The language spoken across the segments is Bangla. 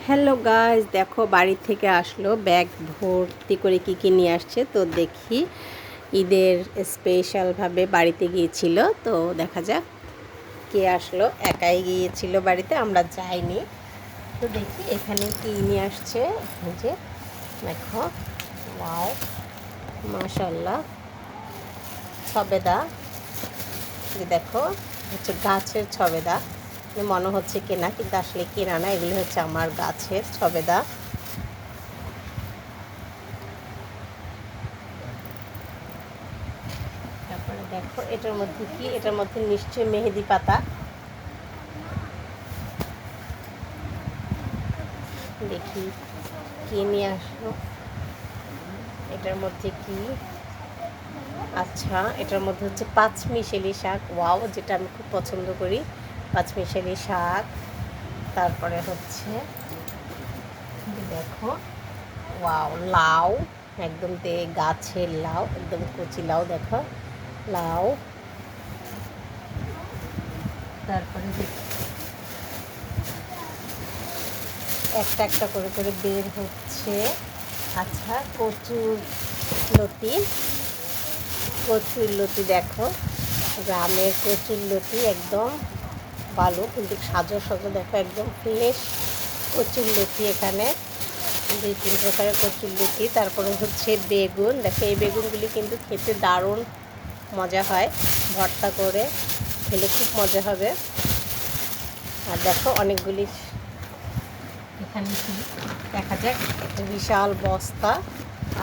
হ্যালো গাইস, দেখো বাড়ি থেকে আসলো ব্যাগ ভর্তি করে কি নিয়ে আসছে। তো দেখি, ঈদের স্পেশালভাবে বাড়িতে গিয়েছিল। তো দেখা যাক কে আসলো। একাই গিয়েছিল বাড়িতে, আমরা যাইনি। তো দেখি এখানে কি নিয়ে আসছে। এই যে দেখো, ওয়াও, মাশাআল্লাহ, ছবেদা। যে দেখো, হচ্ছে গাছের ছবেদা। মনে হচ্ছে কেনা, কিন্তু আসলে কেনা না, এগুলো হচ্ছে আমার গাছের ছবেদা। তারপরে দেখো এটার মধ্যে কি, এটার মধ্যে নিশ্চয়ই মেহেদি পাতা। দেখি কি নিয়ে আসলো। এটার মধ্যে কি, আচ্ছা এটার মধ্যে হচ্ছে পাঁচমিশালি শাক। ওয়াও, যেটা আমি খুব পছন্দ করি, পাঁচমিশালি শাক। তারপরে হচ্ছে দেখো, ওয়াও, লাউ, একদম গাছের লাউ, একদম কচি লাউ। দেখো লাউ। তারপরে একটা একটা করে করে বের হচ্ছে। আচ্ছা, কচুর লতি দেখো, গ্রামের কচুর লতি, একদম ভালো, কিন্তু সাজো সাজো। দেখো একদম ফ্রেশ কচুর লতি। এখানে 2-3 প্রকারের কচুর লতি। তারপরে হচ্ছে বেগুন। দেখো এই বেগুনগুলি কিন্তু খেতে দারুণ মজা হয়, ভর্তা করে খেলে খুব মজা হবে। আর দেখো অনেকগুলি, এখানে কি দেখা যাক, একটা বিশাল বস্তা।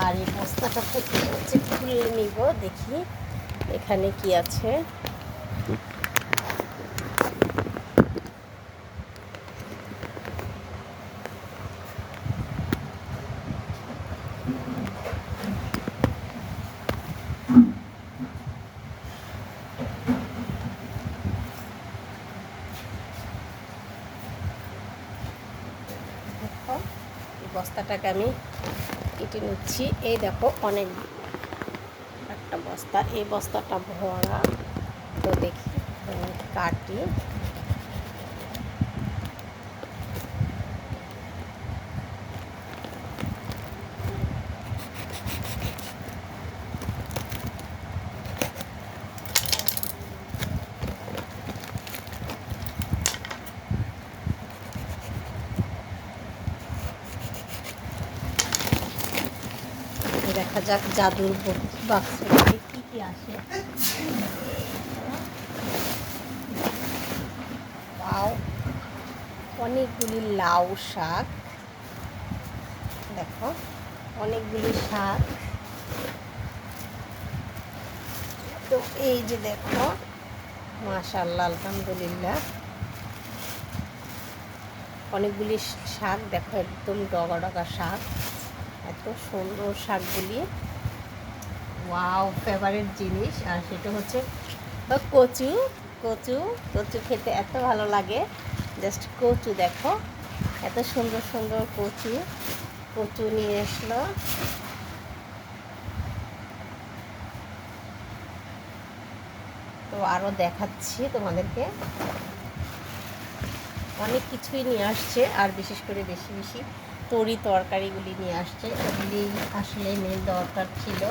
আর এই বস্তাটা থেকে হচ্ছে খুলে নিব, দেখি এখানে কি আছে। দেখো এই বস্তাটাকে আমি কেটে নিচ্ছি। এই দেখো অনেক একটা বস্তা, এই বস্তাটা ভরা। তো দেখি কাটি। দেখা যাক জাদুর বাক্স থেকে কি আসে। পাও অনেকগুলি লাউ শাক। দেখো অনেকগুলি শাক। তো এই যে দেখো, মাশাআল্লাহ, আলহামদুলিল্লাহ, অনেকগুলি শাক। দেখো একদম ডগা ডগা শাক, এত সুন্দর শাকগুলি। ওয়াও, ফেভারিট জিনিস। আর সেটা হচ্ছে কচু। কচু কচু খেতে এত ভালো লাগে। জাস্ট কচু দেখো, এত সুন্দর সুন্দর কচু। কচু নিয়ে আসলো। তো আরও দেখাচ্ছি তোমাদেরকে, অনেক কিছুই নিয়ে আসছে। আর বিশেষ করে বেশি বেশি তরকারিগুলি নিয়ে আসছে। এগুলি আসলে মেন দরকার ছিল।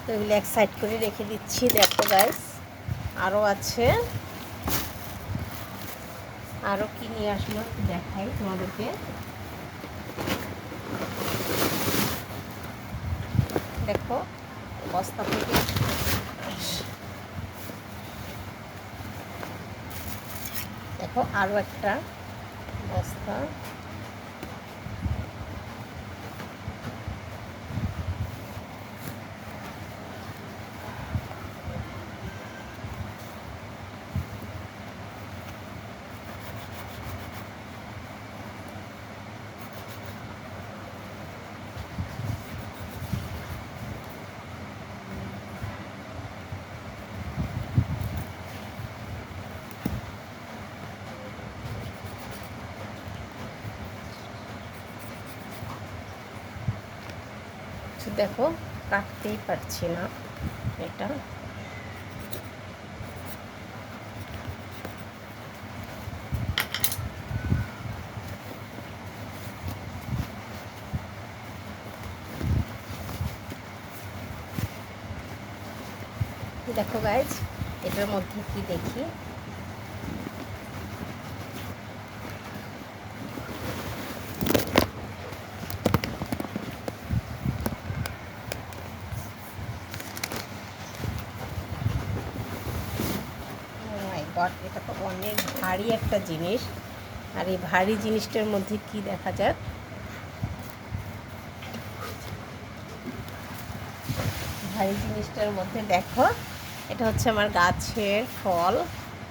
তো এগুলি এক সাইড করে রেখে দিচ্ছি। দেখো গাইস, আরও আছে। আরও কি নিয়ে আসলো দেখাই তোমাদেরকে। দেখো বস্তা থেকে, দেখো আরও একটা বস্তা। দেখো কাটতেই পারছি না এটা। দেখো গাইজ, এটার মধ্যে কি দেখি। এটা তো অনেক ভারী একটা জিনিস, আর এই ভারী জিনিসটার মধ্যে কি দেখা যাক। ভারী জিনিসটার মধ্যে দেখো, এটা হচ্ছে আমার গাছের ফল।